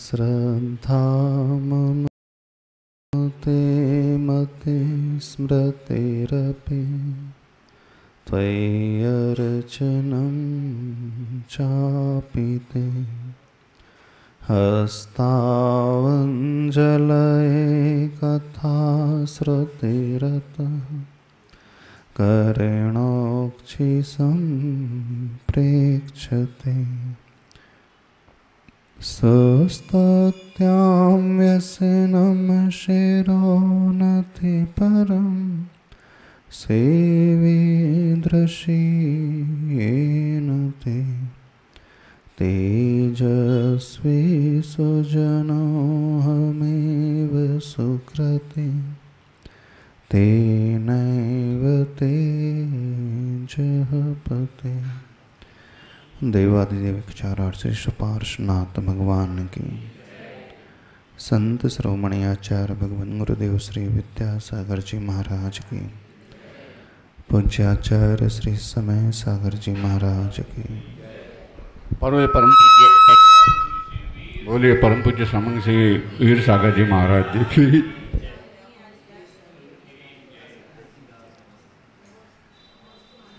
श्रद्धा मम ते मति स्मृतिरपि त्वय्यर्चनं चापि ते हस्तावञ्जलये कथा श्रुतिरतः करेणोक्षि सम्प्रेक्ष्यते सुस्तुत्यां व्यसनं शिरोनति परं सेवीदृशी येन ते तेजस्वी सुजनोऽहमेव सुकृति तेनैव तेजःपते। देवादिदेव चारार्थ श्री पार्श्वनाथ भगवान की, संत श्रोमणी आचार्य भगवान गुरुदेव श्री विद्यासागर जी महाराज की, पूज्याचार्य श्री समय सागर जी महाराज की। बोलिए परम पूज्य समंग श्री वीर सागर जी महाराज जी की।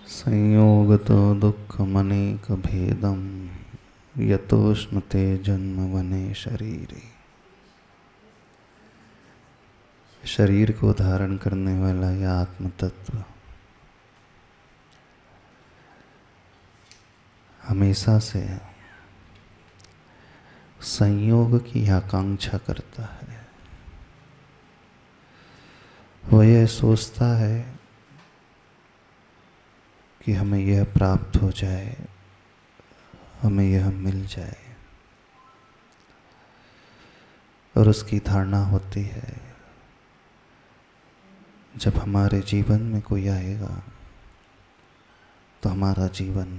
संयोगतो दुःखमनेक भेदं यतोष्णुते जन्म वने शरीरे। शरीर को धारण करने वाला यह आत्म तत्व हमेशा से संयोग की आकांक्षा करता है। वह यह सोचता है कि हमें यह प्राप्त हो जाए, हमें यह मिल जाए, और उसकी धारणा होती है जब हमारे जीवन में कोई आएगा तो हमारा जीवन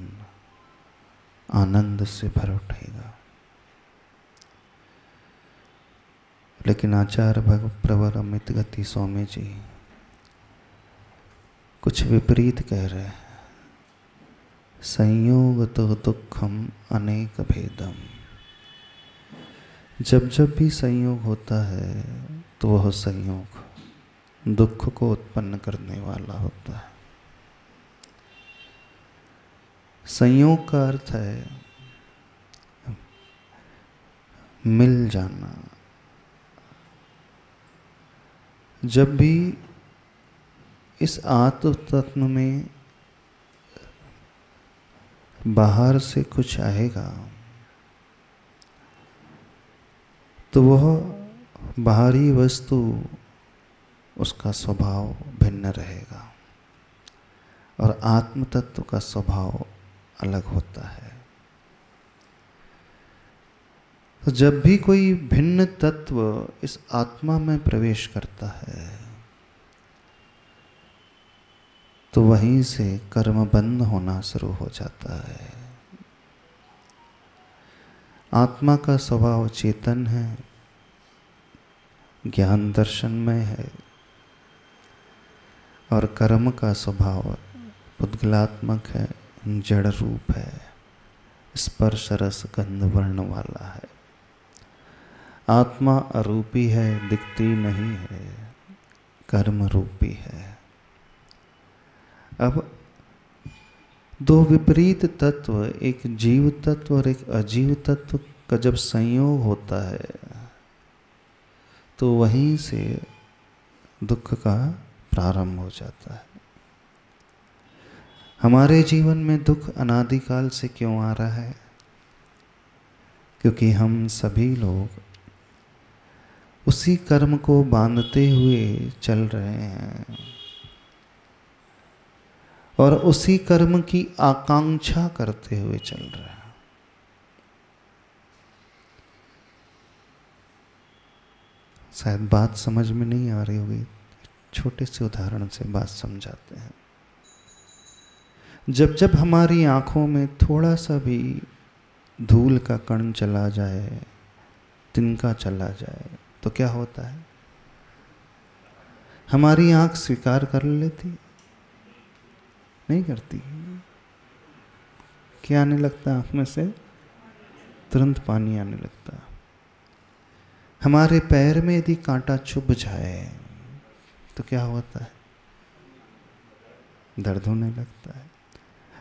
आनंद से भर उठेगा। लेकिन आचार्य भगप्रवर अमित गति स्वामी जी कुछ विपरीत कह रहे हैं। संयोग तो दुखम अनेक भेदम। जब जब भी संयोग होता है तो वह संयोग दुख को उत्पन्न करने वाला होता है। संयोग का अर्थ है मिल जाना। जब भी इस आत्म तत्व में बाहर से कुछ आएगा तो वह बाहरी वस्तु उसका स्वभाव भिन्न रहेगा और आत्म तत्व का स्वभाव अलग होता है। तो जब भी कोई भिन्न तत्व इस आत्मा में प्रवेश करता है तो वहीं से कर्म बंद होना शुरू हो जाता है। आत्मा का स्वभाव चेतन है, ज्ञान दर्शनमय है, और कर्म का स्वभाव पुद्गलात्मक है, जड़ रूप है, स्पर्श रस गंध वर्ण वाला है। आत्मा अरूपी है, दिखती नहीं है, कर्म रूपी है। अब दो विपरीत तत्व, एक जीव तत्व और एक अजीव तत्व का जब संयोग होता है तो वहीं से दुख का प्रारंभ हो जाता है। हमारे जीवन में दुख अनादिकाल से क्यों आ रहा है? क्योंकि हम सभी लोग उसी कर्म को बांधते हुए चल रहे हैं और उसी कर्म की आकांक्षा करते हुए चल रहे हैं। शायद बात समझ में नहीं आ रही होगी, छोटे से उदाहरण से बात समझाते हैं। जब जब हमारी आंखों में थोड़ा सा भी धूल का कण चला जाए, तिनका चला जाए, तो क्या होता है? हमारी आंख स्वीकार कर लेती? नहीं करती। क्या आने लगता है आंख में से? तुरंत पानी आने लगता है। हमारे पैर में यदि कांटा चुभ जाए तो क्या होता है? दर्द होने लगता है।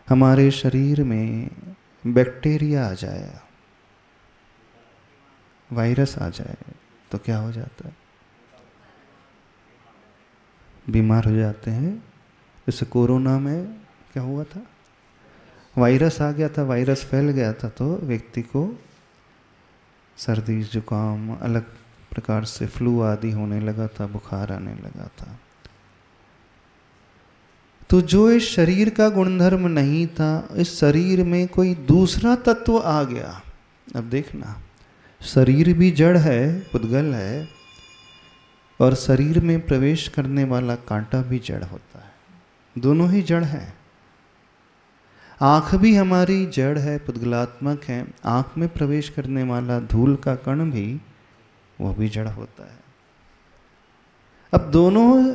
हमारे शरीर में बैक्टीरिया आ जाए, वायरस आ जाए तो क्या हो जाता है? बीमार हो जाते हैं। जैसे कोरोना में क्या हुआ था? वायरस आ गया था, वायरस फैल गया था तो व्यक्ति को सर्दी जुकाम अलग प्रकार से फ्लू आदि होने लगा था, बुखार आने लगा था। तो जो इस शरीर का गुणधर्म नहीं था, इस शरीर में कोई दूसरा तत्व आ गया। अब देखना, शरीर भी जड़ है, पुद्गल है, और शरीर में प्रवेश करने वाला कांटा भी जड़ होता है। दोनों ही जड़ है। आँख भी हमारी जड़ है, पुद्गलात्मक है। आँख में प्रवेश करने वाला धूल का कण भी, वो भी जड़ होता है। अब दोनों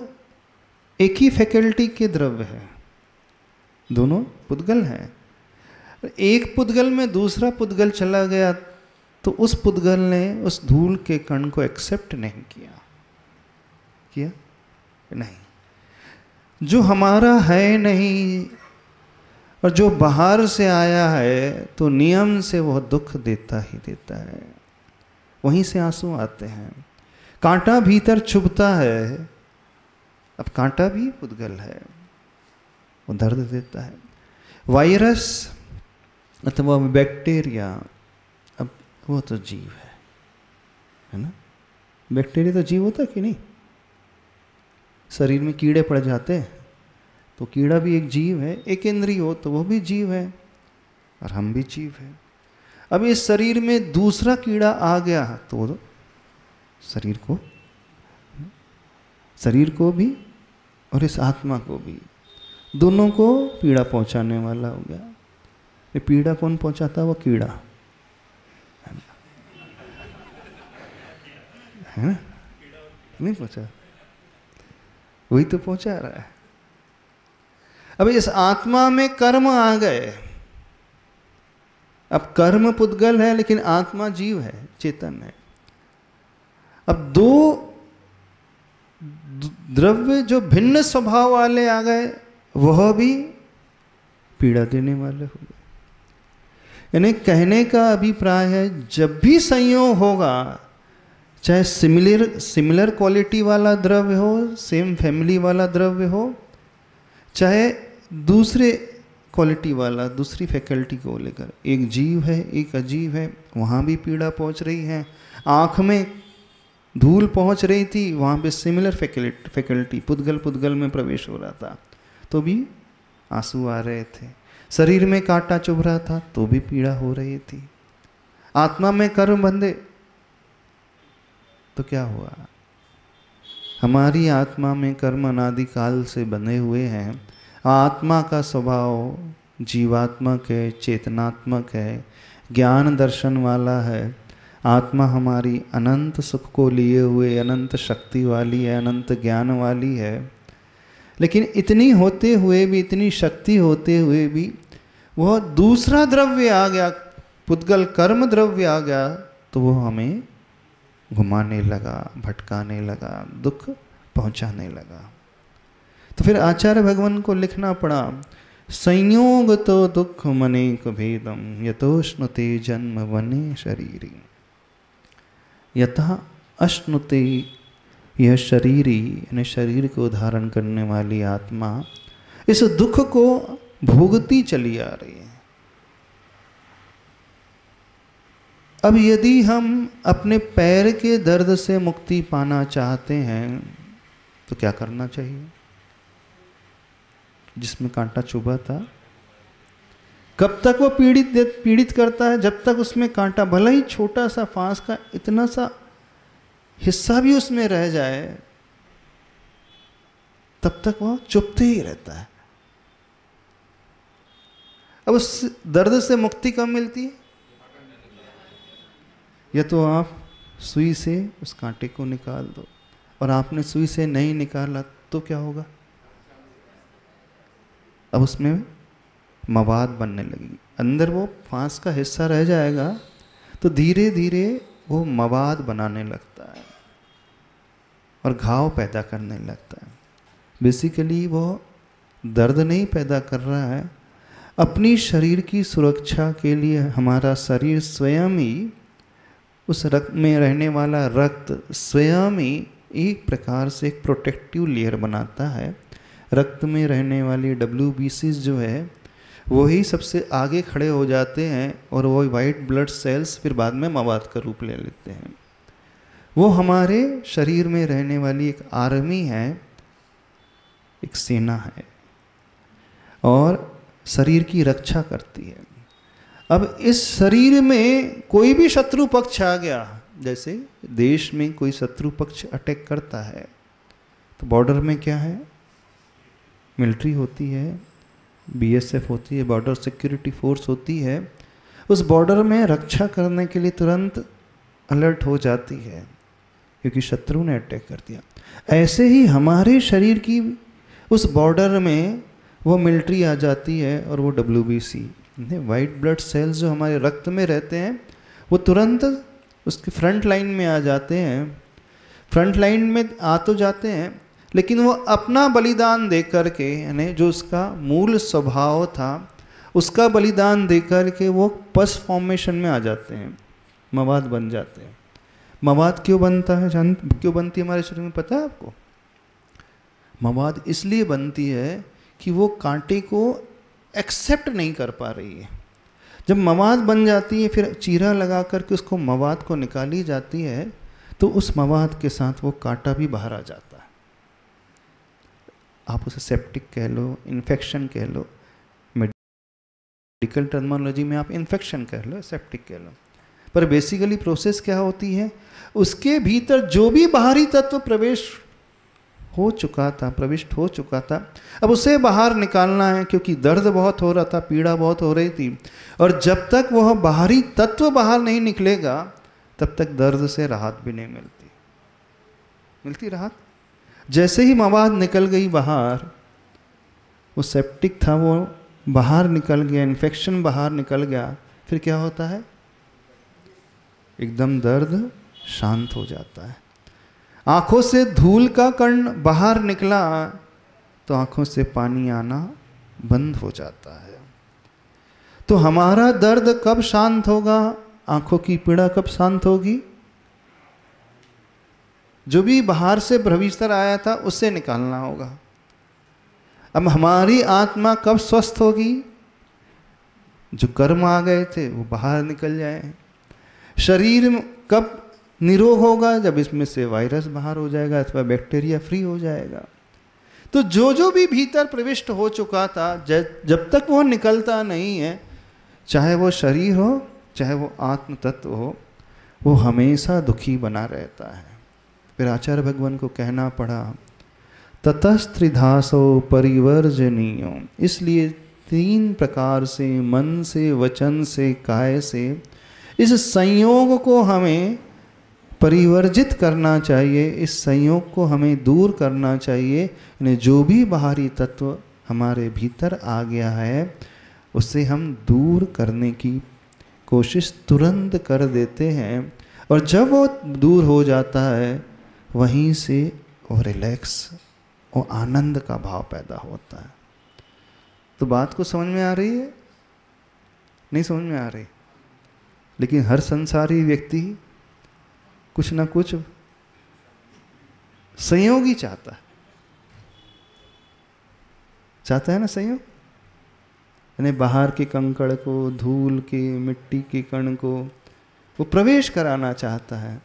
एक ही फैकल्टी के द्रव्य है, दोनों पुद्गल हैं। एक पुद्गल में दूसरा पुद्गल चला गया तो उस पुद्गल ने उस धूल के कण को एक्सेप्ट नहीं किया नहीं। जो हमारा है नहीं और जो बाहर से आया है तो नियम से वह दुख देता ही देता है। वहीं से आंसू आते हैं। कांटा भीतर चुभता है, अब कांटा भी पुद्गल है, वो दर्द देता है। वायरस अथवा बैक्टीरिया, अब वो तो जीव है ना? बैक्टीरिया तो जीव होता कि नहीं? शरीर में कीड़े पड़ जाते हैं तो कीड़ा भी एक जीव है। एक इंद्रिय हो तो वो भी जीव है, और हम भी जीव है। अब इस शरीर में दूसरा कीड़ा आ गया तो शरीर को भी और इस आत्मा को भी, दोनों को पीड़ा पहुंचाने वाला हो गया। ये पीड़ा कौन पहुंचाता? वो कीड़ा है ना? नहीं पहुंचा, वही तो पहुंचा रहा है। अब इस आत्मा में कर्म आ गए। अब कर्म पुद्गल है लेकिन आत्मा जीव है, चेतन है। अब दो द्रव्य जो भिन्न स्वभाव वाले आ गए, वह भी पीड़ा देने वाले हो गए। यानी कहने का अभिप्राय है, जब भी संयोग होगा, चाहे सिमिलर क्वालिटी वाला द्रव्य हो, सेम फैमिली वाला द्रव्य हो, चाहे दूसरे क्वालिटी वाला, दूसरी फैकल्टी को लेकर, एक जीव है एक अजीव है, वहाँ भी पीड़ा पहुँच रही है। आँख में धूल पहुँच रही थी, वहाँ पे सिमिलर फैकल्टी पुद्गल में प्रवेश हो रहा था तो भी आंसू आ रहे थे। शरीर में कांटा चुभ रहा था तो भी पीड़ा हो रही थी। आत्मा में कर्म बंधे तो क्या हुआ? हमारी आत्मा में कर्म अनादि काल से बंधे हुए हैं। आत्मा का स्वभाव जीवात्मक है, चेतनात्मक है, ज्ञान दर्शन वाला है। आत्मा हमारी अनंत सुख को लिए हुए अनंत शक्ति वाली है, अनंत ज्ञान वाली है। लेकिन इतनी होते हुए भी, इतनी शक्ति होते हुए भी, वह दूसरा द्रव्य आ गया, पुद्गल कर्म द्रव्य आ गया तो वह हमें घुमाने लगा, भटकाने लगा, दुख पहुंचाने लगा। तो फिर आचार्य भगवान को लिखना पड़ा, संयोग तो दुख मनेक भेदम यतोष्णुते जन्म वने शरीरी। यथा अश्नुते, यह शरीरी यानी शरीर को धारण करने वाली आत्मा इस दुख को भोगती चली आ रही है। अब यदि हम अपने पैर के दर्द से मुक्ति पाना चाहते हैं तो क्या करना चाहिए? जिसमें कांटा चुभा था, कब तक वो पीड़ित करता है? जब तक उसमें कांटा, भला ही छोटा सा फांस का इतना सा हिस्सा भी उसमें रह जाए, तब तक वो चुभते ही रहता है। अब उस दर्द से मुक्ति कब मिलती है? या तो आप सुई से उस कांटे को निकाल दो, और आपने सुई से नहीं निकाला तो क्या होगा? अब उसमें मवाद बनने लगेगी, अंदर वो फांस का हिस्सा रह जाएगा तो धीरे धीरे वो मवाद बनाने लगता और घाव पैदा करने लगता है। बेसिकली वो दर्द नहीं पैदा कर रहा है, अपनी शरीर की सुरक्षा के लिए हमारा शरीर स्वयं ही, उस रक्त में रहने वाला रक्त स्वयं ही एक प्रकार से एक प्रोटेक्टिव लेयर बनाता है। रक्त में रहने वाली WBCs जो है वही सबसे आगे खड़े हो जाते हैं और वो वाइट ब्लड सेल्स फिर बाद में मवाद का रूप ले लेते हैं। वो हमारे शरीर में रहने वाली एक आर्मी है, एक सेना है और शरीर की रक्षा करती है। अब इस शरीर में कोई भी शत्रु पक्ष आ गया, जैसे देश में कोई शत्रु पक्ष अटैक करता है तो बॉर्डर में क्या है, मिलिट्री होती है, BSF होती है, बॉर्डर सिक्योरिटी फोर्स होती है। उस बॉर्डर में रक्षा करने के लिए तुरंत अलर्ट हो जाती है क्योंकि शत्रु ने अटैक कर दिया। ऐसे ही हमारे शरीर की उस बॉर्डर में वो मिलिट्री आ जाती है और वो WBC वाइट ब्लड सेल्स जो हमारे रक्त में रहते हैं वो तुरंत उसके फ्रंट लाइन में आ जाते हैं। फ्रंट लाइन में आ तो जाते हैं लेकिन वो अपना बलिदान दे करके, यानी जो उसका मूल स्वभाव था उसका बलिदान दे करके वो पस फॉर्मेशन में आ जाते हैं, मवाद बन जाते हैं। मवाद क्यों बनता है, क्यों बनती है हमारे शरीर में, पता है आपको? मवाद इसलिए बनती है कि वो कांटे को एक्सेप्ट नहीं कर पा रही है। जब मवाद बन जाती है फिर चीरा लगा करके उसको मवाद को निकाली जाती है तो उस मवाद के साथ वो कांटा भी बाहर आ जाता है। आप उसे सेप्टिक कह लो, इन्फेक्शन कह लो, मेडिकल टर्मिनोलॉजी में आप इन्फेक्शन कह लो, सेप्टिक कह लो, पर बेसिकली प्रोसेस क्या होती है, उसके भीतर जो भी बाहरी तत्व प्रविष्ट हो चुका था, अब उसे बाहर निकालना है क्योंकि दर्द बहुत हो रहा था, पीड़ा बहुत हो रही थी, और जब तक वह बाहरी तत्व बाहर नहीं निकलेगा तब तक दर्द से राहत भी नहीं मिलती राहत। जैसे ही मवाद निकल गई बाहर, वो सेप्टिक था वो बाहर निकल गया, इन्फेक्शन बाहर निकल गया, फिर क्या होता है, एकदम दर्द शांत हो जाता है। आंखों से धूल का कण बाहर निकला तो आंखों से पानी आना बंद हो जाता है। तो हमारा दर्द कब शांत होगा, आंखों की पीड़ा कब शांत होगी, जो भी बाहर से भीतर आया था उससे निकालना होगा। अब हमारी आत्मा कब स्वस्थ होगी, जो कर्म आ गए थे वो बाहर निकल जाए। शरीर कब निरोग होगा, जब इसमें से वायरस बाहर हो जाएगा अथवा बैक्टीरिया फ्री हो जाएगा। तो जो भी भीतर प्रविष्ट हो चुका था, जब तक वो निकलता नहीं है, चाहे वो शरीर हो चाहे वो आत्म तत्व हो, वो हमेशा दुखी बना रहता है। फिर आचार्य भगवान को कहना पड़ा ततस्त्रिधासो परिवर्जनीयो, इसलिए 3 प्रकार से, मन से, वचन से, काय से, इस संयोग को हमें परिवर्जित करना चाहिए, इस संयोग को हमें दूर करना चाहिए। यानी जो भी बाहरी तत्व हमारे भीतर आ गया है उसे हम दूर करने की कोशिश तुरंत कर देते हैं, और जब वो दूर हो जाता है वहीं से वो रिलैक्स और आनंद का भाव पैदा होता है। तो बात को समझ में आ रही है, नहीं समझ में आ रही? लेकिन हर संसारी व्यक्ति कुछ ना कुछ संयोग ही चाहता है ना, संयोग। यानी बाहर के कंकड़ को, धूल के, मिट्टी के कण को वो प्रवेश कराना चाहता है,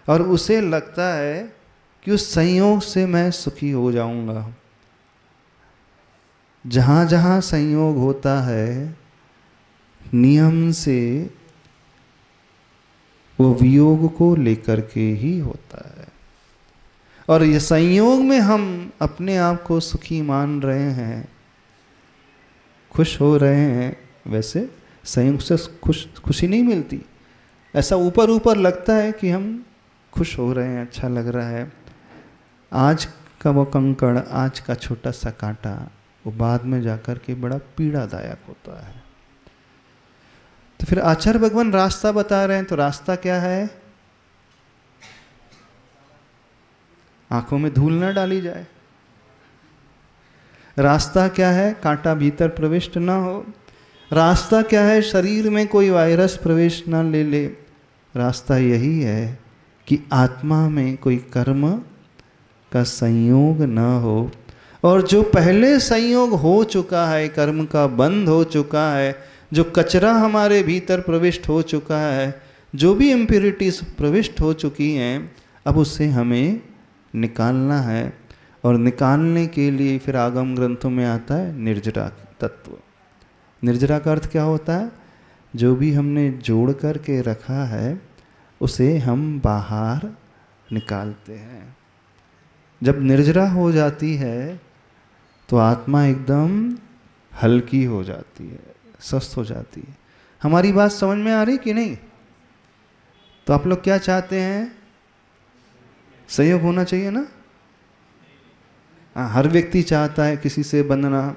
और उसे लगता है कि उस संयोग से मैं सुखी हो जाऊंगा। जहाँ जहाँ संयोग होता है नियम से वो वियोग को लेकर के ही होता है, और ये संयोग में हम अपने आप को सुखी मान रहे हैं, खुश हो रहे हैं। वैसे संयोग से खुशी नहीं मिलती, ऐसा ऊपर ऊपर लगता है कि हम खुश हो रहे हैं, अच्छा लग रहा है। आज का वो कंकड़, आज का छोटा सा कांटा, वो बाद में जाकर के बड़ा पीड़ादायक होता है। तो फिर आचार्य भगवान रास्ता बता रहे हैं, तो रास्ता क्या है? आंखों में धूल ना डाली जाए। रास्ता क्या है? कांटा भीतर प्रविष्ट ना हो। रास्ता क्या है? शरीर में कोई वायरस प्रवेश ना ले ले। रास्ता यही है कि आत्मा में कोई कर्म का संयोग न हो, और जो पहले संयोग हो चुका है, कर्म का बंध हो चुका है, जो कचरा हमारे भीतर प्रविष्ट हो चुका है, जो भी इम्प्योरिटीज प्रविष्ट हो चुकी हैं, अब उससे हमें निकालना है। और निकालने के लिए फिर आगम ग्रंथों में आता है निर्जरा तत्व। निर्जरा का अर्थ क्या होता है? जो भी हमने जोड़ कर के रखा है उसे हम बाहर निकालते हैं। जब निर्जरा हो जाती है तो आत्मा एकदम हल्की हो जाती है, स्वस्थ हो जाती है। हमारी बात समझ में आ रही कि नहीं? तो आप लोग क्या चाहते हैं? संयोग होना चाहिए ना? हर व्यक्ति चाहता है किसी से बंधना,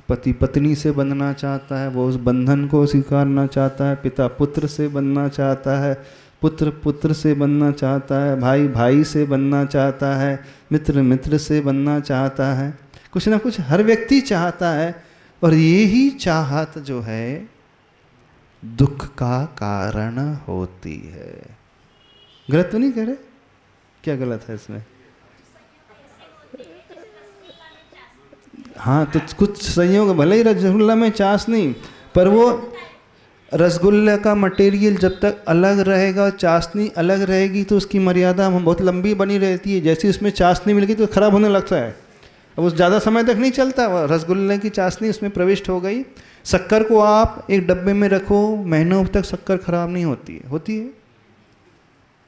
पति पत्नी से बंधना चाहता है, वो उस बंधन को स्वीकारना चाहता है। पिता पुत्र से बंधना चाहता है, पुत्र पुत्र से बनना चाहता है, भाई भाई से बनना चाहता है, मित्र मित्र से बनना चाहता है। कुछ ना कुछ हर व्यक्ति चाहता है, और यही चाहत जो है दुख का कारण होती है। गलत तो नहीं कह रहे? क्या गलत है इसमें? हाँ, तो कुछ संयोग, भले ही रसगुल्ला में चाशनी, पर वो रसगुल्ला का मटेरियल जब तक अलग रहेगा, चाशनी अलग रहेगी, तो उसकी मर्यादा बहुत लंबी बनी रहती है। जैसे उसमें चाशनी मिल गई तो खराब होने लगता है, अब उस ज़्यादा समय तक नहीं चलता। रसगुल्ले की चाशनी उसमें प्रविष्ट हो गई। शक्कर को आप एक डब्बे में रखो, महीनों तक शक्कर खराब नहीं होती है, होती है?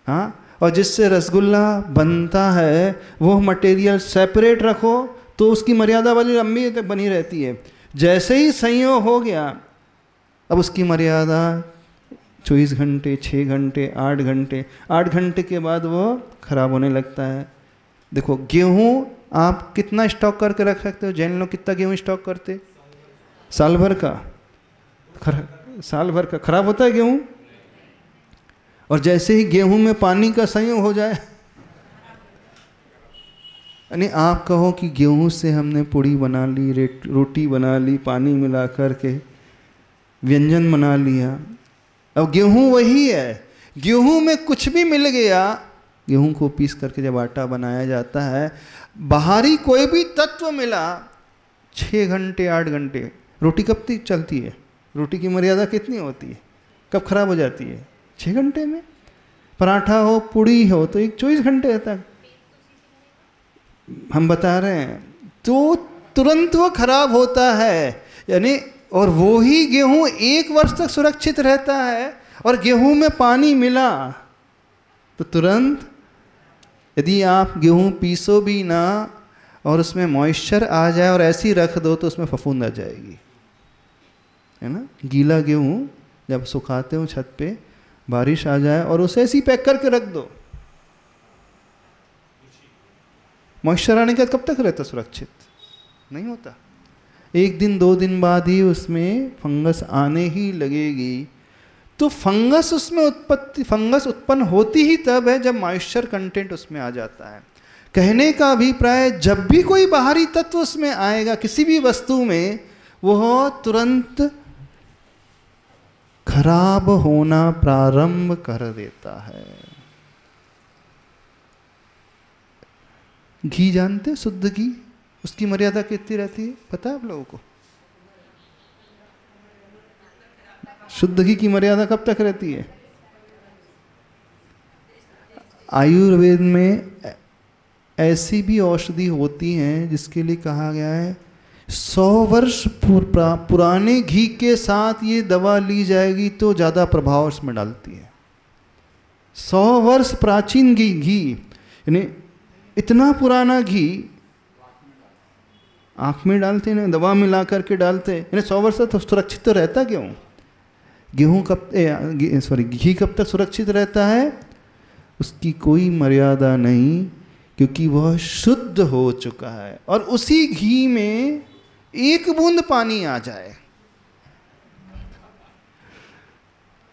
हाँ। और जिससे रसगुल्ला बनता है वो मटेरियल सेपरेट रखो तो उसकी मर्यादा वाली लंबी तक बनी रहती है। जैसे ही संयोग हो गया, अब उसकी मर्यादा 24 घंटे, 6 घंटे, 8 घंटे, 8 घंटे के बाद वो खराब होने लगता है। देखो, गेहूं आप कितना स्टॉक करके रख सकते हो? जैन लोग कितना गेहूं स्टॉक करते? साल भर का। साल भर का खराब होता है गेहूं? और जैसे ही गेहूं में पानी का संयोग हो जाए, यानी आप कहो कि गेहूं से हमने पूड़ी बना ली, रोटी बना ली, पानी मिला कर के व्यंजन बना लिया। अब गेहूं वही है, गेहूं में कुछ भी मिल गया। गेहूं को पीस करके जब आटा बनाया जाता है, बाहरी कोई भी तत्व मिला, 6 घंटे 8 घंटे। रोटी कब तक चलती है? रोटी की मर्यादा कितनी होती है? कब खराब हो जाती है? 6 घंटे में। पराठा हो, पूड़ी हो, तो 24 घंटे तक हम बता रहे हैं, तो तुरंत वो खराब होता है। यानी, और वो ही गेहूं 1 वर्ष तक सुरक्षित रहता है। और गेहूं में पानी मिला तो तुरंत, यदि आप गेहूं पीसो भी ना और उसमें मॉइस्चर आ जाए और ऐसी रख दो तो उसमें फफूंद आ जाएगी, है ना? गीला गेहूं जब सुखाते हो छत पे, बारिश आ जाए और उसे ऐसी पैक करके रख दो, मॉइस्चर आने के बाद कब तक रहता सुरक्षित? नहीं होता। 1 दिन 2 दिन बाद ही उसमें फंगस आने ही लगेगी। तो फंगस उत्पन्न होती ही तब है जब मॉइस्चर कंटेंट उसमें आ जाता है। कहने का अभिप्राय, जब भी कोई बाहरी तत्व उसमें आएगा किसी भी वस्तु में, वह तुरंत खराब होना प्रारंभ कर देता है। घी जानते? शुद्ध घी, उसकी मर्यादा कितनी रहती है पता है आप लोगों को? शुद्ध घी की मर्यादा कब तक रहती है? आयुर्वेद में ऐसी भी औषधि होती हैं जिसके लिए कहा गया है 100 वर्ष पुराने घी के साथ ये दवा ली जाएगी तो ज़्यादा प्रभाव इसमें डालती है। 100 वर्ष प्राचीन घी, यानी इतना पुराना घी आँख में डालते हैं, दवा मिला करके डालते हैं, यानी 100 वर्ष तक सुरक्षित तो रहता क्यों? घी कब तक सुरक्षित रहता है? उसकी कोई मर्यादा नहीं, क्योंकि वह शुद्ध हो चुका है। और उसी घी में 1 बूंद पानी आ जाए,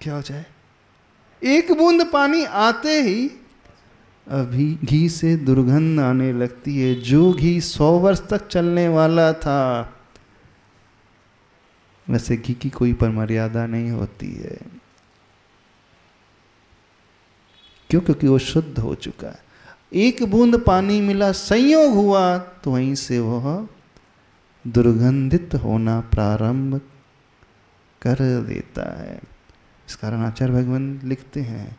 क्या हो जाए? 1 बूंद पानी आते ही अभी घी से दुर्गंध आने लगती है। जो घी 100 वर्ष तक चलने वाला था, वैसे घी की कोई पर मर्यादा नहीं होती है। क्यों? क्योंकि वो शुद्ध हो चुका है। एक बूंद पानी मिला, संयोग हुआ, तो वहीं से वह दुर्गंधित होना प्रारंभ कर देता है। इस कारण आचार्य भगवान लिखते हैं,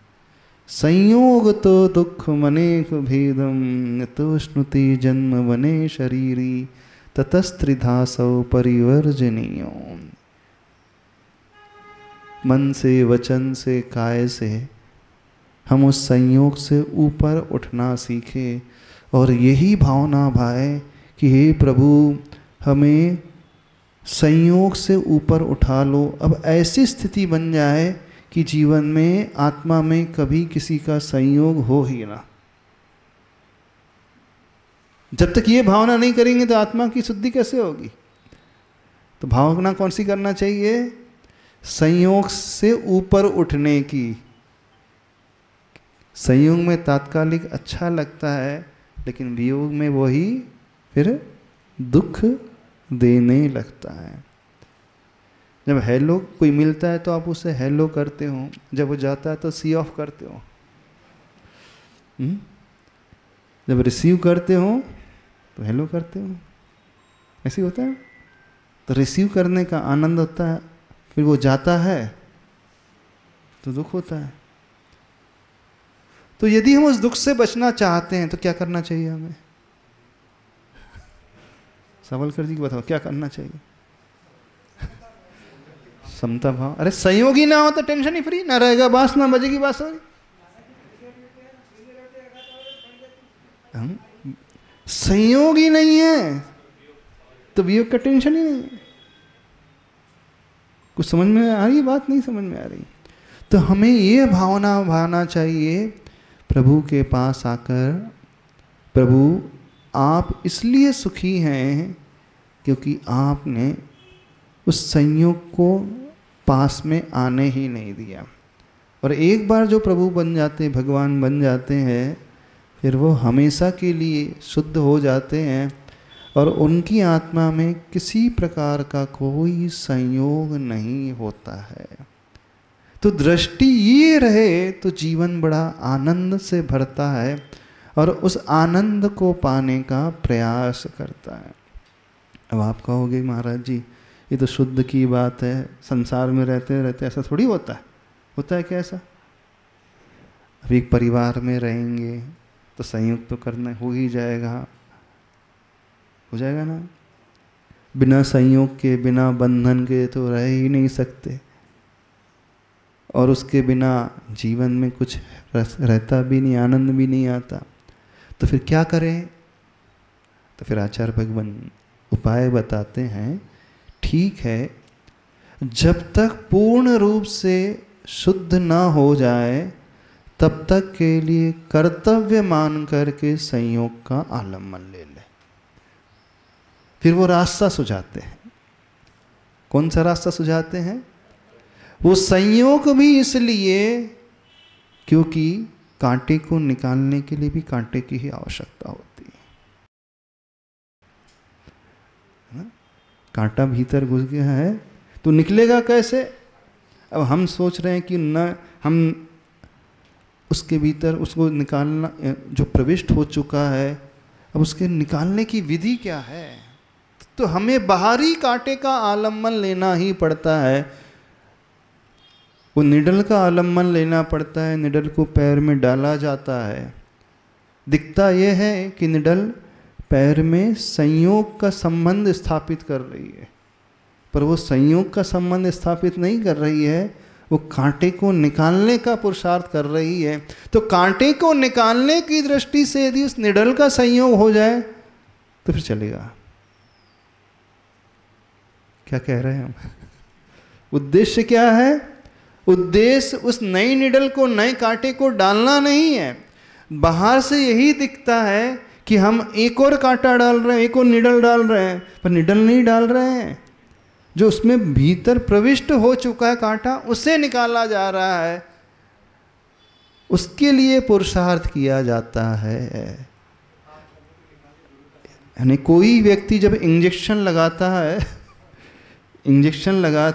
संयोग तो दुख मनेक भेदम तो स्नुति जन्म वने शरीरी ततस्त्रिधासौ परिवर्जनीयो। मन से, वचन से, काय से हम उस संयोग से ऊपर उठना सीखें और यही भावना भाए कि हे प्रभु हमें संयोग से ऊपर उठा लो। अब ऐसी स्थिति बन जाए कि जीवन में, आत्मा में कभी किसी का संयोग हो ही ना। जब तक ये भावना नहीं करेंगे तो आत्मा की शुद्धि कैसे होगी? तो भावना कौन सी करना चाहिए? संयोग से ऊपर उठने की। संयोग में तात्कालिक अच्छा लगता है, लेकिन वियोग में वही फिर दुख देने लगता है। जब हेलो कोई मिलता है तो आप उसे हेलो करते हो, जब वो जाता है तो सी ऑफ करते हो। जब रिसीव करते हो तो हेलो करते हो। ऐसे होता है। तो रिसीव करने का आनंद होता है, फिर वो जाता है तो दुख होता है। तो यदि हम उस दुख से बचना चाहते हैं तो क्या करना चाहिए हमें? सावलकर जी को बताओ क्या करना चाहिए? समता भाव। अरे संयोगी ना हो तो टेंशन ही फ्री, ना रहेगा बांस ना बजेगी बांसुरी। हम संयोगी नहीं है तो वियोग का टेंशन ही नहीं है। कुछ समझ में आ रही बात? नहीं समझ में आ रही। तो हमें ये भावना भाना चाहिए प्रभु के पास आकर, प्रभु आप इसलिए सुखी हैं क्योंकि आपने उस संयोग को पास में आने ही नहीं दिया। और एक बार जो प्रभु बन जाते, भगवान बन जाते हैं, फिर वो हमेशा के लिए शुद्ध हो जाते हैं और उनकी आत्मा में किसी प्रकार का कोई संयोग नहीं होता है। तो दृष्टि ये रहे तो जीवन बड़ा आनंद से भरता है और उस आनंद को पाने का प्रयास करता है। अब आप कहोगे महाराज जी ये तो शुद्ध की बात है, संसार में रहते रहते ऐसा थोड़ी होता है। होता है क्या ऐसा? अभी एक परिवार में रहेंगे तो संयोग तो करना हो ही जाएगा, हो जाएगा ना। बिना संयोग के, बिना बंधन के तो रह ही नहीं सकते, और उसके बिना जीवन में कुछ रहता भी नहीं, आनंद भी नहीं आता। तो फिर क्या करें? तो फिर आचार्य भगवान उपाय बताते हैं। ठीक है, जब तक पूर्ण रूप से शुद्ध ना हो जाए तब तक के लिए कर्तव्य मान करके संयोग का आलम्बन ले ले। फिर वो रास्ता सुझाते हैं। कौन सा रास्ता सुझाते हैं? वो संयोग भी इसलिए क्योंकि कांटे को निकालने के लिए भी कांटे की ही आवश्यकता होती है। कांटा भीतर घुस गया है तो निकलेगा कैसे? अब हम सोच रहे हैं कि न हम उसके भीतर उसको निकालना, जो प्रविष्ट हो चुका है, अब उसके निकालने की विधि क्या है? तो हमें बाहरी कांटे का आलम्बन लेना ही पड़ता है। वो निडल का आलम्बन लेना पड़ता है। निडल को पैर में डाला जाता है। दिखता यह है कि निडल पैर में संयोग का संबंध स्थापित कर रही है, पर वो संयोग का संबंध स्थापित नहीं कर रही है, वो कांटे को निकालने का पुरुषार्थ कर रही है। तो कांटे को निकालने की दृष्टि से यदि उस निडल का संयोग हो जाए तो फिर चलेगा। क्या कह रहे हैं हम? उद्देश्य क्या है? उद्देश्य उस नई निडल को, नए कांटे को डालना नहीं है। बाहर से यही दिखता है कि हम एक और कांटा डाल रहे हैं, एक और निडल डाल रहे हैं, पर निडल नहीं डाल रहे हैं। जो उसमें भीतर प्रविष्ट हो चुका है कांटा, उसे निकाला जा रहा है। उसके लिए पुरुषार्थ किया जाता है। यानी कोई व्यक्ति जब इंजेक्शन लगाता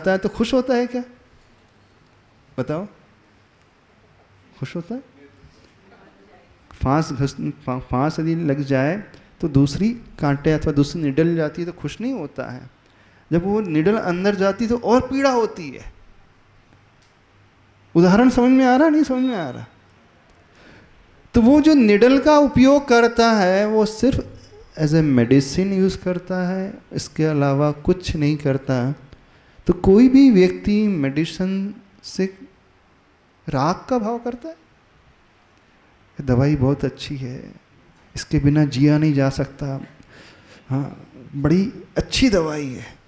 है तो खुश होता है क्या? बताओ, खुश होता है? फांस यदि लग जाए तो दूसरी कांटे अथवा दूसरी निडल जाती है तो खुश नहीं होता है। जब वो निडल अंदर जाती तो और पीड़ा होती है। उदाहरण समझ में आ रहा? नहीं समझ में आ रहा? तो वो जो निडल का उपयोग करता है वो सिर्फ एज ए मेडिसिन यूज करता है, इसके अलावा कुछ नहीं करता। तो कोई भी व्यक्ति मेडिसिन से राग का भाव करता है, दवाई बहुत अच्छी है, इसके बिना जिया नहीं जा सकता, हाँ बड़ी अच्छी दवाई है।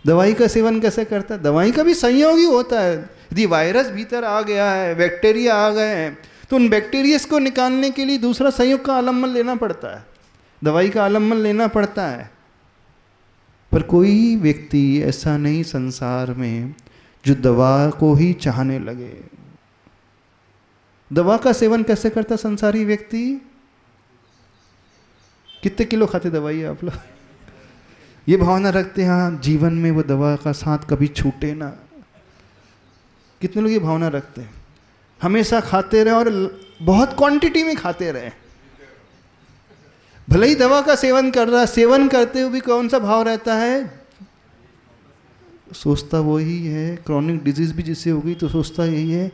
दवाई का सेवन कैसे करता है? दवाई का भी संयोग ही होता है। यदि वायरस भीतर आ गया है, बैक्टीरिया आ गए हैं, तो उन बैक्टीरियस को निकालने के लिए दूसरा संयोग का आलम्बन लेना पड़ता है, दवाई का आलम्बन लेना पड़ता है। पर कोई व्यक्ति ऐसा नहीं संसार में जो दवा को ही चाहने लगे। दवा का सेवन कैसे करता संसारी व्यक्ति? कितने किलो खाते दवाई आप लोग? ये भावना रखते हैं हाँ जीवन में वो दवा का साथ कभी छूटे ना। कितने लोग ये भावना रखते हैं? हमेशा खाते रहे और बहुत क्वांटिटी में खाते रहे। भले ही दवा का सेवन कर रहा है, सेवन करते हुए भी कौन सा भाव रहता है? सोचता वही है। क्रॉनिक डिजीज भी जिससे हो गई तो सोचता यही है,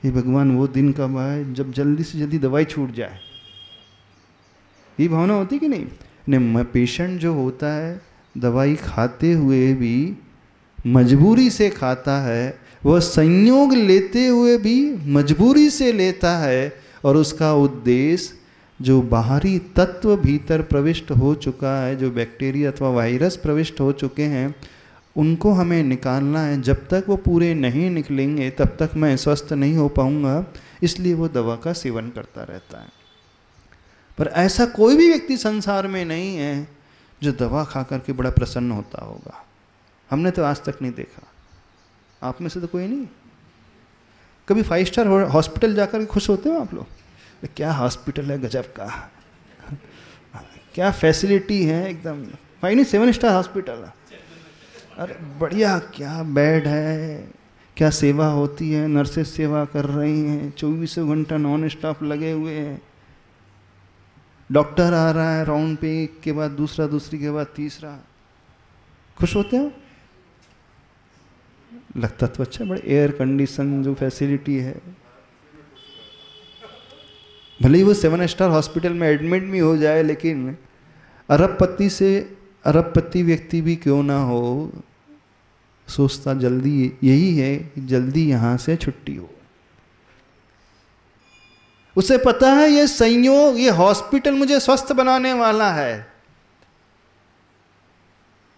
ये भगवान वो दिन कब आए जब जल्दी से जल्दी दवाई छूट जाए। ये भावना होती कि नहीं? पेशेंट जो होता है दवाई खाते हुए भी मजबूरी से खाता है, वह संयोग लेते हुए भी मजबूरी से लेता है, और उसका उद्देश्य जो बाहरी तत्व भीतर प्रविष्ट हो चुका है, जो बैक्टीरिया अथवा वायरस प्रविष्ट हो चुके हैं, उनको हमें निकालना है। जब तक वो पूरे नहीं निकलेंगे तब तक मैं स्वस्थ नहीं हो पाऊंगा, इसलिए वो दवा का सेवन करता रहता है। पर ऐसा कोई भी व्यक्ति संसार में नहीं है जो दवा खा करके बड़ा प्रसन्न होता होगा। हमने तो आज तक नहीं देखा। आप में से तो कोई नहीं? कभी 5 स्टार हॉस्पिटल जाकर के खुश होते हो आप लोग? क्या हॉस्पिटल है गजब का, क्या फैसिलिटी है, एकदम फाइन 7 स्टार हॉस्पिटल है, अरे बढ़िया, क्या बेड है, क्या सेवा होती है, नर्सेस सेवा कर रही हैं, 24 घंटा नॉन स्टॉप लगे हुए हैं, डॉक्टर आ रहा है राउंड पे, एक के बाद दूसरा, दूसरी के बाद तीसरा। खुश होते हो? लगता तो अच्छा, बड़े एयर कंडीशन जो फैसिलिटी है। भले ही वो 7 स्टार हॉस्पिटल में एडमिट भी हो जाए, लेकिन अरबपति से अरबपति व्यक्ति भी क्यों ना हो, सोचता जल्दी यही है कि जल्दी यहाँ से छुट्टी हो। उसे पता है ये संयोग, ये हॉस्पिटल मुझे स्वस्थ बनाने वाला है,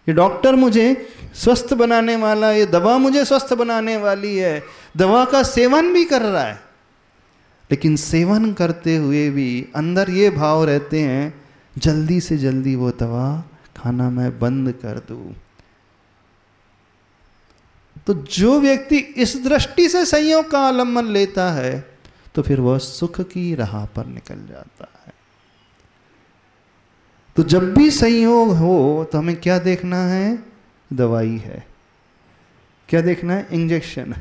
ये डॉक्टर मुझे स्वस्थ बनाने वाला, ये दवा मुझे स्वस्थ बनाने वाली है। दवा का सेवन भी कर रहा है, लेकिन सेवन करते हुए भी अंदर ये भाव रहते हैं जल्दी से जल्दी वो दवा खाना मैं बंद कर दूं। तो जो व्यक्ति इस दृष्टि से संयोग का आलम्बन लेता है तो फिर वह सुख की राह पर निकल जाता है। तो जब भी संयोग हो तो हमें क्या देखना है? दवाई है। क्या देखना है? इंजेक्शन।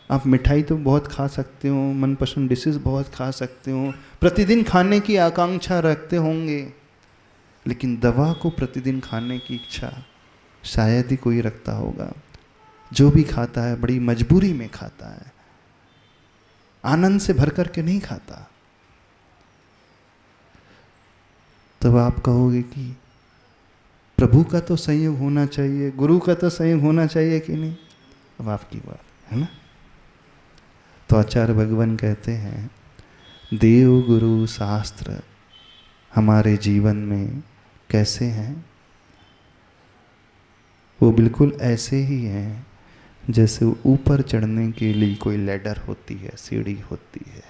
आप मिठाई तो बहुत खा सकते हो, मनपसंद डिशेस बहुत खा सकते हो, प्रतिदिन खाने की आकांक्षा रखते होंगे, लेकिन दवा को प्रतिदिन खाने की इच्छा शायद ही कोई रखता होगा। जो भी खाता है बड़ी मजबूरी में खाता है, आनंद से भर करके नहीं खाता। तब आप कहोगे कि प्रभु का तो संयोग होना चाहिए, गुरु का तो संयोग होना चाहिए कि नहीं? अब आपकी बात है ना। तो आचार्य भगवान कहते हैं देव गुरु शास्त्र हमारे जीवन में कैसे हैं? वो बिल्कुल ऐसे ही हैं जैसे ऊपर चढ़ने के लिए कोई लैडर होती है, सीढ़ी होती है।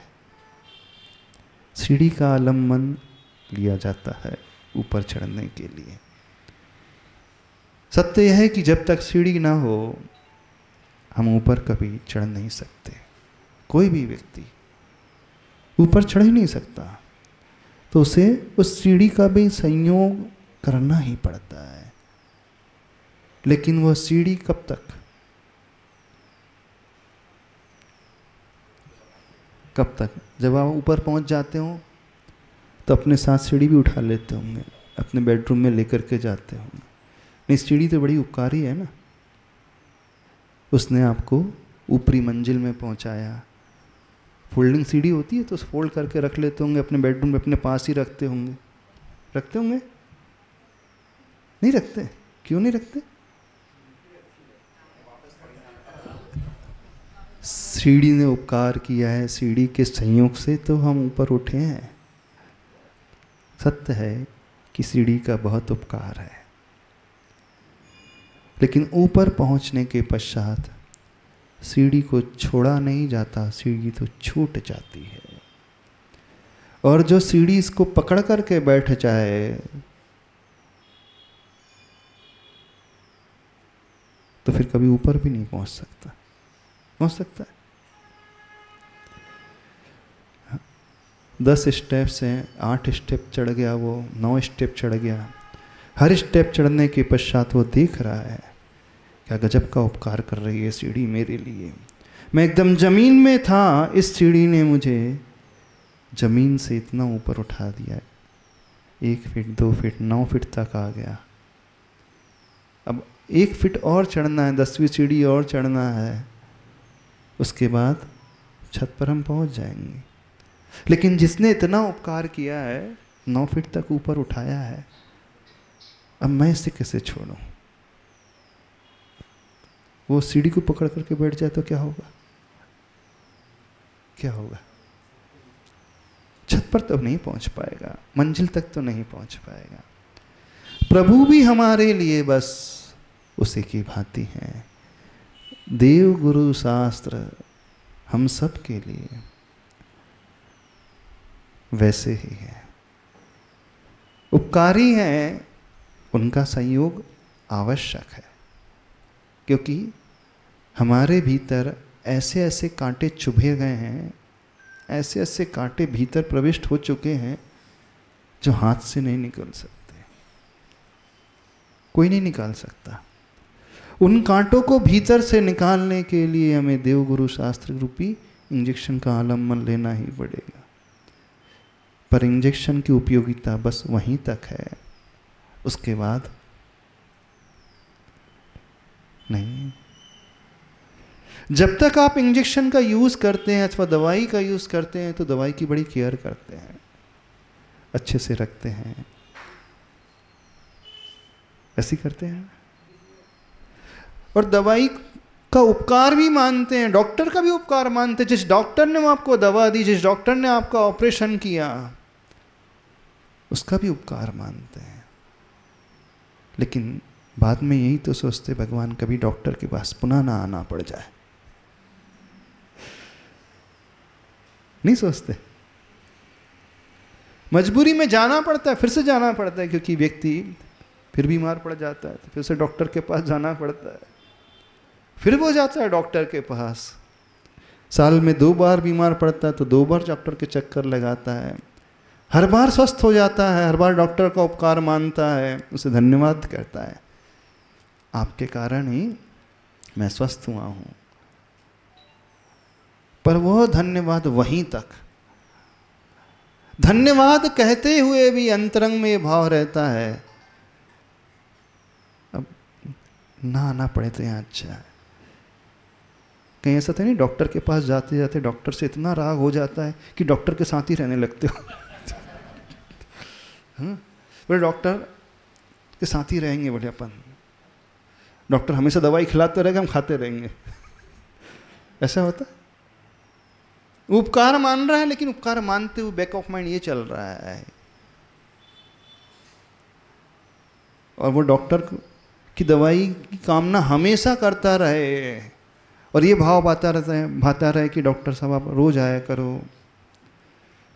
सीढ़ी का आलम्बन लिया जाता है ऊपर चढ़ने के लिए। सत्य यह है कि जब तक सीढ़ी ना हो हम ऊपर कभी चढ़ नहीं सकते। कोई भी व्यक्ति ऊपर चढ़ ही नहीं सकता, तो उसे उस सीढ़ी का भी संयोग करना ही पड़ता है। लेकिन वह सीढ़ी कब तक, कब तक? जब आप ऊपर पहुंच जाते हो तो अपने साथ सीढ़ी भी उठा लेते होंगे, अपने बेडरूम में लेकर के जाते होंगे। नहीं, सीढ़ी तो बड़ी उपकारी है ना, उसने आपको ऊपरी मंजिल में पहुंचाया। फोल्डिंग सीढ़ी होती है तो उस फोल्ड करके रख लेते होंगे, अपने बेडरूम में अपने पास ही रखते होंगे। रखते होंगे? नहीं रखते? क्यों नहीं रखते? सीढ़ी ने उपकार किया है, सीढ़ी के संयोग से तो हम ऊपर उठे हैं। सत्य है कि सीढ़ी का बहुत उपकार है, लेकिन ऊपर पहुंचने के पश्चात सीढ़ी को छोड़ा नहीं जाता, सीढ़ी तो छूट जाती है। और जो सीढ़ी इसको पकड़ करके बैठ जाए तो फिर कभी ऊपर भी नहीं पहुंच सकता। पहुंच सकता है? 10 स्टेप से 8 स्टेप चढ़ गया, वो 9 स्टेप चढ़ गया। हर स्टेप चढ़ने के पश्चात वो देख रहा है क्या गजब का उपकार कर रही है सीढ़ी मेरे लिए। मैं एकदम जमीन में था, इस सीढ़ी ने मुझे जमीन से इतना ऊपर उठा दिया। 1 फीट 2 फीट 9 फीट तक आ गया। अब 1 फीट और चढ़ना है, 10वीं सीढ़ी और चढ़ना है, उसके बाद छत पर हम पहुंच जाएंगे। लेकिन जिसने इतना उपकार किया है, 9 फीट तक ऊपर उठाया है, अब मैं इसे कैसे छोड़ूं? वो सीढ़ी को पकड़ करके बैठ जाए तो क्या होगा? क्या होगा? छत पर तो नहीं पहुंच पाएगा, मंजिल तक तो नहीं पहुंच पाएगा। प्रभु भी हमारे लिए बस उसी की भांति हैं। देव गुरु शास्त्र हम सब के लिए वैसे ही है, उपकारी हैं, उनका संयोग आवश्यक है। क्योंकि हमारे भीतर ऐसे ऐसे कांटे चुभे गए हैं, ऐसे ऐसे कांटे भीतर प्रविष्ट हो चुके हैं जो हाथ से नहीं निकल सकते, कोई नहीं निकाल सकता। उन कांटों को भीतर से निकालने के लिए हमें देवगुरु शास्त्र रूपी इंजेक्शन का आलम्बन लेना ही पड़ेगा। पर इंजेक्शन की उपयोगिता बस वहीं तक है, उसके बाद नहीं। जब तक आप इंजेक्शन का यूज करते हैं अथवा दवाई का यूज करते हैं तो दवाई की बड़ी केयर करते हैं, अच्छे से रखते हैं, ऐसे करते हैं। और दवाई का उपकार भी मानते हैं, डॉक्टर का भी उपकार मानते हैं। जिस डॉक्टर ने आपको दवा दी, जिस डॉक्टर ने आपका ऑपरेशन किया, उसका भी उपकार मानते हैं। लेकिन बाद में यही तो सोचते भगवान कभी डॉक्टर के पास पुनः ना आना पड़ जाए। नहीं सोचते? मजबूरी में जाना पड़ता है, फिर से जाना पड़ता है, क्योंकि व्यक्ति फिर बीमार पड़ जाता है तो फिर से डॉक्टर के पास जाना पड़ता है। फिर वो जाता है डॉक्टर के पास, साल में 2 बार बीमार पड़ता है तो 2 बार डॉक्टर के चक्कर लगाता है। हर बार स्वस्थ हो जाता है, हर बार डॉक्टर का उपकार मानता है, उसे धन्यवाद करता है, आपके कारण ही मैं स्वस्थ हुआ हूं। पर वह धन्यवाद वहीं तक, धन्यवाद कहते हुए भी अंतरंग में भाव रहता है, अब ना आना पड़े तो यहाँ अच्छा है। कहीं ऐसा तो नहीं डॉक्टर के पास जाते जाते डॉक्टर से इतना राग हो जाता है कि डॉक्टर के साथ ही रहने लगते हो? बोले डॉक्टर के साथ ही रहेंगे, बोले अपन डॉक्टर हमेशा दवाई खिलाते रहेंगे, हम खाते रहेंगे। ऐसा होता है? उपकार मान रहा है, लेकिन उपकार मानते हुए बैक ऑफ माइंड ये चल रहा है, और वो डॉक्टर की दवाई की कामना हमेशा करता रहे, और ये भाव भाता रहे कि डॉक्टर साहब आप रोज आया करो,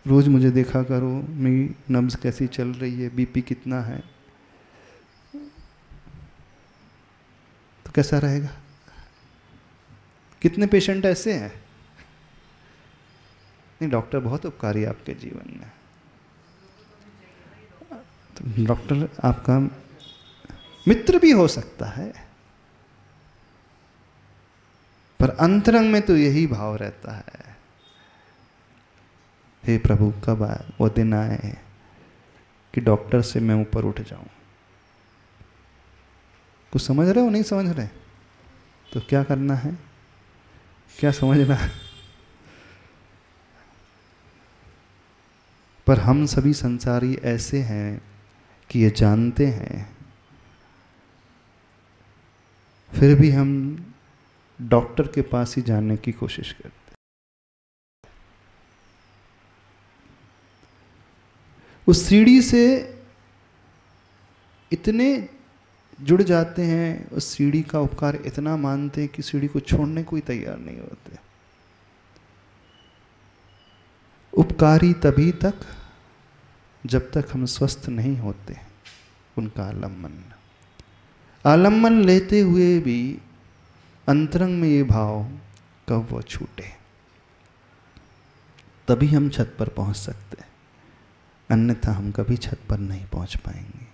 रोज मुझे देखा करो, मेरी नब्ज कैसी चल रही है, बीपी कितना है, तो कैसा रहेगा? कितने पेशेंट ऐसे हैं नहीं, डॉक्टर बहुत उपकारी आपके जीवन में। तो डॉक्टर आपका मित्र भी हो सकता है, पर अंतरंग में तो यही भाव रहता है, हे प्रभु कब आए वो दिन आए कि डॉक्टर से मैं ऊपर उठ जाऊं। कुछ समझ रहे हो? नहीं समझ रहे? तो क्या करना है, क्या समझना है? पर हम सभी संसारी ऐसे हैं कि ये जानते हैं, फिर भी हम डॉक्टर के पास ही जाने की कोशिश करते। उस सीढ़ी से इतने जुड़ जाते हैं, उस सीढ़ी का उपकार इतना मानते हैं कि सीढ़ी को छोड़ने को ही तैयार नहीं होते। उपकारी तभी तक जब तक हम स्वस्थ नहीं होते उनका आलम्बन लेते हुए भी अंतरंग में ये भाव कब वो छूटे, तभी हम छत पर पहुंच सकते हैं, अन्यथा हम कभी छत पर नहीं पहुंच पाएंगे।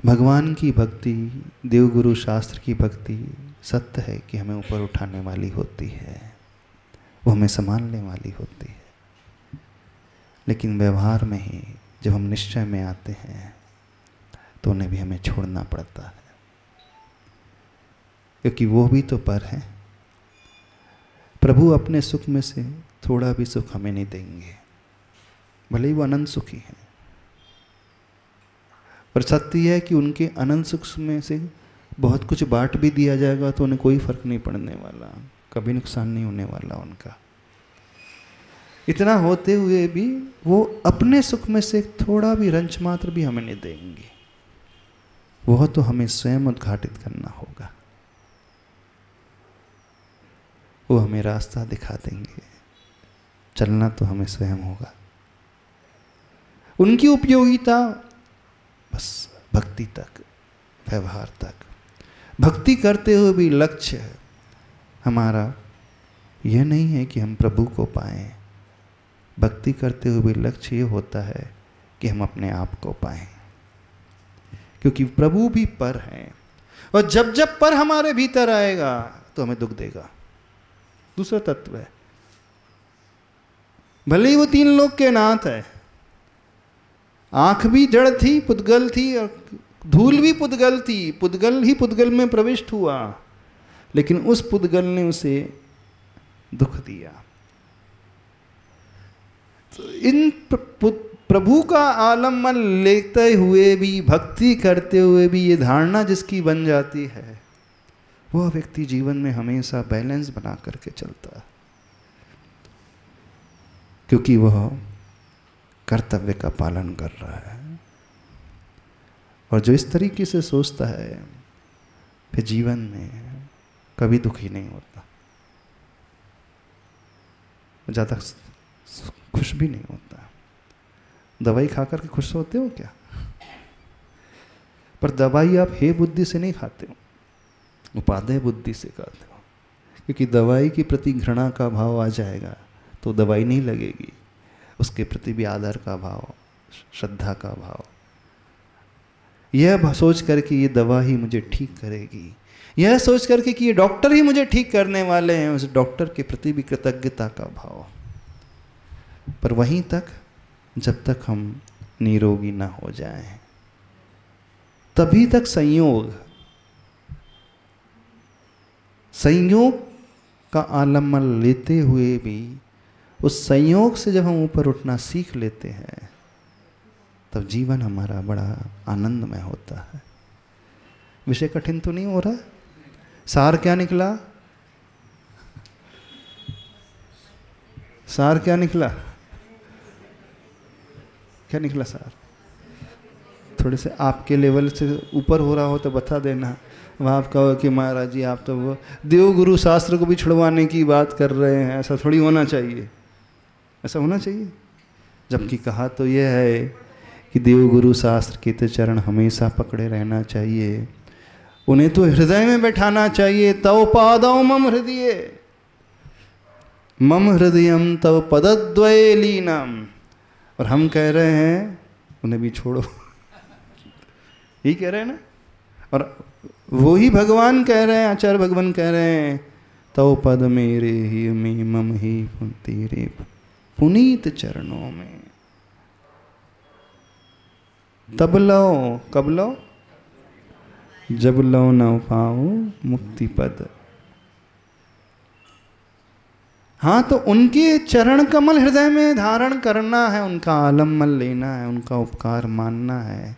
भगवान की भक्ति, देवगुरु शास्त्र की भक्ति सत्य है कि हमें ऊपर उठाने वाली होती है, वो हमें संभालने वाली होती है, लेकिन व्यवहार में ही जब हम निश्चय में आते हैं तो उन्हें भी हमें छोड़ना पड़ता है, क्योंकि वो भी तो पर है। प्रभु अपने सुख में से थोड़ा भी सुख हमें नहीं देंगे, भले ही वो अनंत सुखी हैं, पर सत्य है कि उनके अनंत सुख में से बहुत कुछ बांट भी दिया जाएगा तो उन्हें कोई फर्क नहीं पड़ने वाला, कभी नुकसान नहीं होने वाला उनका। इतना होते हुए भी वो अपने सुख में से थोड़ा भी रंच मात्र भी हमें नहीं देंगे, वह तो हमें स्वयं उद्घाटित करना होगा। वो हमें रास्ता दिखा देंगे, चलना तो हमें स्वयं होगा। उनकी उपयोगिता बस भक्ति तक, व्यवहार तक। भक्ति करते हुए भी लक्ष्य हमारा यह नहीं है कि हम प्रभु को पाएं, भक्ति करते हुए भी लक्ष्य ये होता है कि हम अपने आप को पाएं, क्योंकि प्रभु भी पर हैं, और जब जब पर हमारे भीतर आएगा तो हमें दुख देगा। दूसरा तत्व है, भले ही वो तीन लोक के नाथ है, आंख भी जड़ थी, पुद्गल थी, और धूल भी पुद्गल थी, पुद्गल ही पुद्गल में प्रविष्ट हुआ, लेकिन उस पुद्गल ने उसे दुख दिया। तो इन प्रभु का आलम्बन लेते हुए भी, भक्ति करते हुए भी ये धारणा जिसकी बन जाती है, वह व्यक्ति जीवन में हमेशा बैलेंस बना करके चलता है, क्योंकि वह कर्तव्य का पालन कर रहा है। और जो इस तरीके से सोचता है फिर जीवन में कभी दुखी नहीं होता, ज़्यादा खुश भी नहीं होता। दवाई खा करके खुश होते हो क्या? पर दवाई आप हे बुद्धि से नहीं खाते हो, उपादेय बुद्धि से खाते हो, क्योंकि दवाई के प्रति घृणा का भाव आ जाएगा तो दवाई नहीं लगेगी, उसके प्रति भी आदर का भाव, श्रद्धा का भाव, यह सोच करके ये दवा ही मुझे ठीक करेगी, यह सोच करके कि ये डॉक्टर ही मुझे ठीक करने वाले हैं, उस डॉक्टर के प्रति भी कृतज्ञता का भाव। पर वहीं तक जब तक हम निरोगी ना हो जाएं, तभी तक संयोग का आलम्बन लेते हुए भी, उस संयोग से जब हम ऊपर उठना सीख लेते हैं, तब जीवन हमारा बड़ा आनंदमय होता है। विषय कठिन तो नहीं हो रहा? सार क्या निकला? सार क्या निकला? क्या निकला सार? थोड़े से आपके लेवल से ऊपर हो रहा हो तो बता देना। वहाँ आप कहो कि महाराज जी आप तो वो देवगुरु शास्त्र को भी छुड़वाने की बात कर रहे हैं, ऐसा थोड़ी होना चाहिए। ऐसा होना चाहिए, जबकि कहा तो यह है कि देवगुरु शास्त्र के तो चरण हमेशा पकड़े रहना चाहिए, उन्हें तो हृदय में बैठाना चाहिए। तव पादौ मम हृदय, मम हृदयम तव पदद्वये लीनम, और हम कह रहे हैं उन्हें भी छोड़ो। यही कह रहे हैं ना। और वो ही भगवान कह रहे हैं, आचार्य भगवान कह रहे हैं, तव पद मेरे ही में मम ही तेरे पुनीत चरणों में। तब लो, कब लो? जब लो न पाओ मुक्ति पद। हाँ, तो उनके चरण कमल हृदय में धारण करना है, उनका आलम्बन लेना है, उनका उपकार मानना है।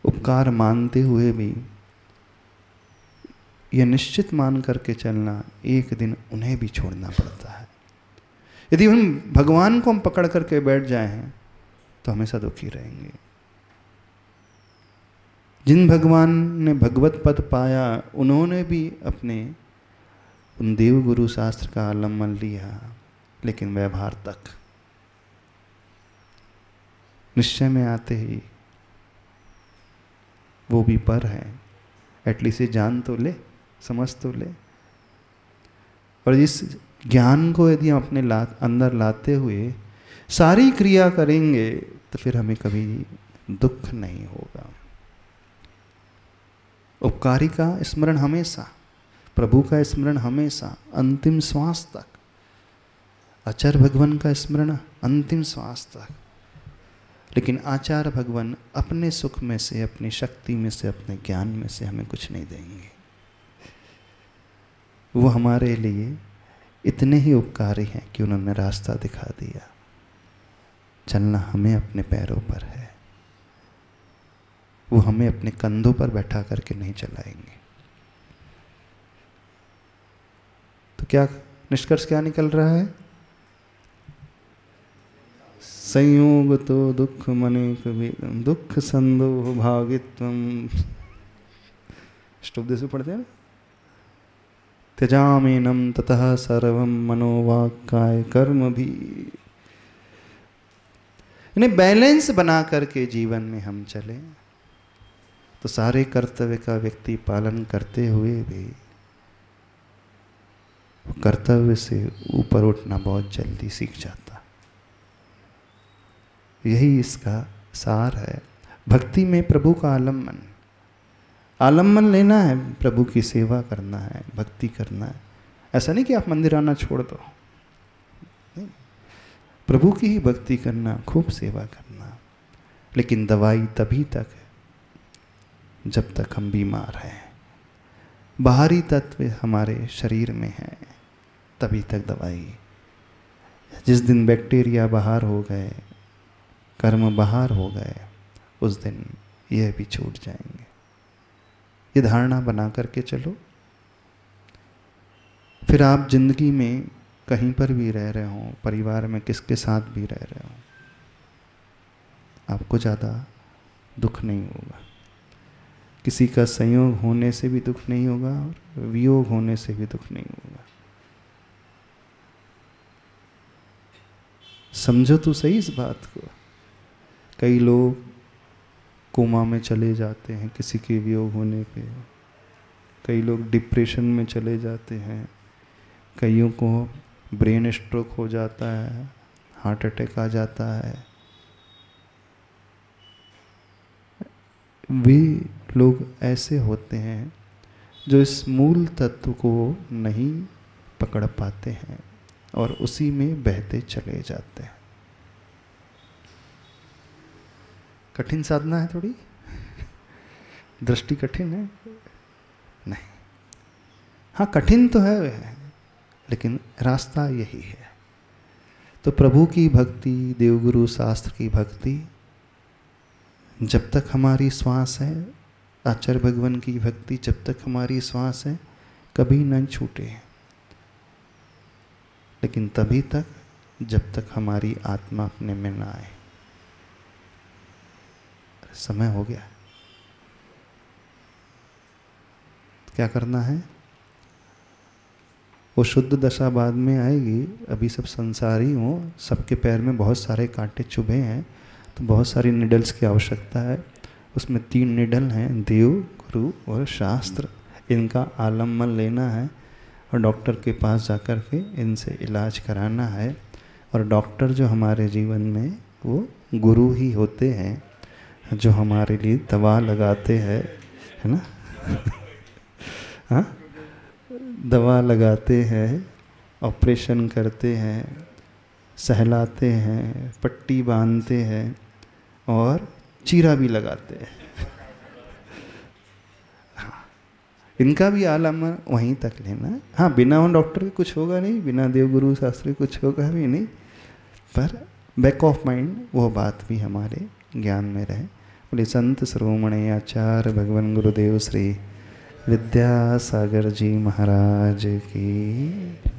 उपकार मानते हुए भी यह निश्चित मान करके चलना, एक दिन उन्हें भी छोड़ना पड़ता है। यदि हम भगवान को हम पकड़ करके बैठ जाएं तो हमेशा दुखी रहेंगे। जिन भगवान ने भगवत पद पाया, उन्होंने भी अपने उन देव गुरु शास्त्र का आलम्बन लिया, लेकिन व्यवहार तक। निश्चय में आते ही वो भी पर है, एटलीस्ट ये जान तो ले, समझ तो ले। और इस ज्ञान को यदि हम अपने अंदर लाते हुए सारी क्रिया करेंगे तो फिर हमें कभी दुख नहीं होगा। उपकारी का स्मरण हमेशा, प्रभु का स्मरण हमेशा, अंतिम श्वास तक। आचार्य भगवान का स्मरण अंतिम श्वास तक। लेकिन आचार्य भगवान अपने सुख में से, अपनी शक्ति में से, अपने ज्ञान में से हमें कुछ नहीं देंगे। वो हमारे लिए इतने ही उपकारी हैं कि उन्होंने रास्ता दिखा दिया। चलना हमें अपने पैरों पर है, वो हमें अपने कंधों पर बैठा करके नहीं चलाएंगे। तो क्या निष्कर्ष क्या निकल रहा है? संयोग तो दुख मनेक भेदम, दुख संदोह भागित्वम। स्टोप से पढ़ते हैं ना, त्यजामेनम ततः सर्वम मनोवाक्काय कर्म भी। इन्हें बैलेंस बना करके जीवन में हम चले तो सारे कर्तव्य का व्यक्ति पालन करते हुए भी कर्तव्य से ऊपर उठना बहुत जल्दी सीख जाता। यही इसका सार है। भक्ति में प्रभु का आलम्बन, आलम्बन लेना है, प्रभु की सेवा करना है, भक्ति करना है। ऐसा नहीं कि आप मंदिर आना छोड़ दो, नहीं, प्रभु की ही भक्ति करना, खूब सेवा करना। लेकिन दवाई तभी तक है जब तक हम बीमार हैं। बाहरी तत्व हमारे शरीर में है तभी तक दवाई। जिस दिन बैक्टीरिया बाहर हो गए, कर्म बाहर हो गए, उस दिन यह भी छूट जाएंगे। ये धारणा बना करके चलो। फिर आप जिंदगी में कहीं पर भी रह रहे हो, परिवार में किसके साथ भी रह रहे हो, आपको ज़्यादा दुख नहीं होगा। किसी का संयोग होने से भी दुख नहीं होगा और वियोग होने से भी दुख नहीं होगा। समझो तो सही इस बात को। कई लोग कोमा में चले जाते हैं किसी के वियोग होने पे, कई लोग डिप्रेशन में चले जाते हैं, कईयों को ब्रेन स्ट्रोक हो जाता है, हार्ट अटैक आ जाता है। वे लोग ऐसे होते हैं जो इस मूल तत्व को नहीं पकड़ पाते हैं और उसी में बहते चले जाते हैं। कठिन साधना है थोड़ी, दृष्टि कठिन है नहीं, हाँ कठिन तो है लेकिन रास्ता यही है। तो प्रभु की भक्ति, देवगुरु शास्त्र की भक्ति, जब तक हमारी श्वास है, आचार्य भगवान की भक्ति जब तक हमारी श्वास है कभी न छूटे। लेकिन तभी तक जब तक हमारी आत्मा अपने में न आए। समय हो गया, क्या करना है? वो शुद्ध दशा बाद में आएगी। अभी सब संसारी हो, सबके पैर में बहुत सारे कांटे चुभे हैं, तो बहुत सारी निडल्स की आवश्यकता है। उसमें 3 निडल हैं, देव, गुरु और शास्त्र। इनका आलम्बन लेना है और डॉक्टर के पास जाकर के इनसे इलाज कराना है। और डॉक्टर जो हमारे जीवन में वो गुरु ही होते हैं, जो हमारे लिए दवा लगाते हैं, है ना। हाँ, दवा लगाते हैं, ऑपरेशन करते हैं, सहलाते हैं, पट्टी बांधते हैं और चीरा भी लगाते हैं। इनका भी आलम वहीं तक लेना। हाँ, बिना उन डॉक्टर के कुछ होगा नहीं, बिना देवगुरु शास्त्री कुछ होगा भी नहीं, पर बैक ऑफ माइंड वो बात भी हमारे ज्ञान में रहे। बोले संत शिरोमणि आचार्य भगवान गुरुदेव श्री विद्यासागर जी महाराज की।